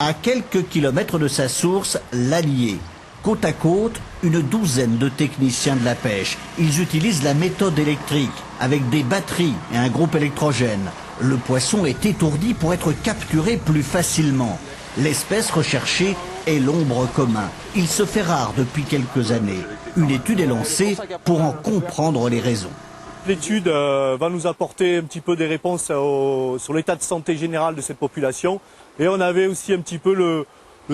À quelques kilomètres de sa source, l'Allier. Côte à côte, une douzaine de techniciens de la pêche. Ils utilisent la méthode électrique, avec des batteries et un groupe électrogène. Le poisson est étourdi pour être capturé plus facilement. L'espèce recherchée est l'ombre commun. Il se fait rare depuis quelques années. Une étude est lancée pour en comprendre les raisons. L'étude va nous apporter un petit peu des réponses sur l'état de santé général de cette population. Et on avait aussi un petit peu le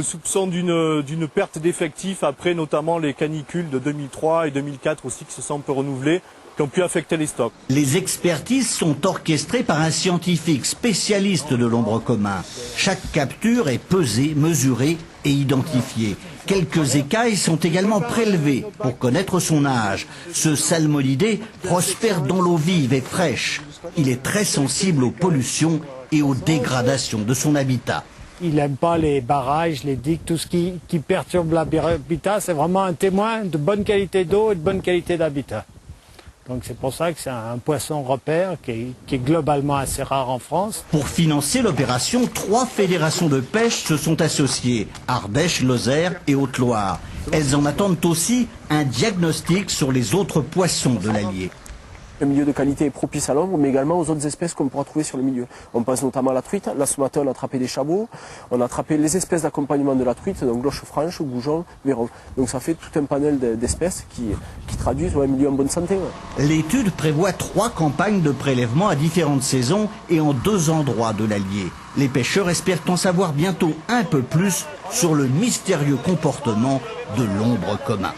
soupçon d'une perte d'effectifs après notamment les canicules de 2003 et 2004 aussi qui se sont un peu renouvelées, qui ont pu affecter les stocks. Les expertises sont orchestrées par un scientifique spécialiste de l'ombre commun. Chaque capture est pesée, mesurée et identifiée. Quelques écailles sont également prélevées pour connaître son âge. Ce salmonidé prospère dans l'eau vive et fraîche. Il est très sensible aux pollutions et aux dégradations de son habitat. Il n'aime pas les barrages, les digues, tout ce qui perturbe l'habitat. C'est vraiment un témoin de bonne qualité d'eau et de bonne qualité d'habitat. Donc c'est pour ça que c'est un poisson repère qui est globalement assez rare en France. Pour financer l'opération, 3 fédérations de pêche se sont associées, Ardèche, Lozère et Haute-Loire. Elles en attendent aussi un diagnostic sur les autres poissons de l'Allier. Un milieu de qualité est propice à l'ombre, mais également aux autres espèces qu'on pourra trouver sur le milieu. On pense notamment à la truite. Là, ce matin, on a attrapé des chabots. On a attrapé les espèces d'accompagnement de la truite, donc cloche franche, goujon, verron. Donc ça fait tout un panel d'espèces qui traduisent un milieu en bonne santé. Ouais. L'étude prévoit 3 campagnes de prélèvement à différentes saisons et en 2 endroits de l'Allier. Les pêcheurs espèrent en savoir bientôt un peu plus sur le mystérieux comportement de l'ombre commun.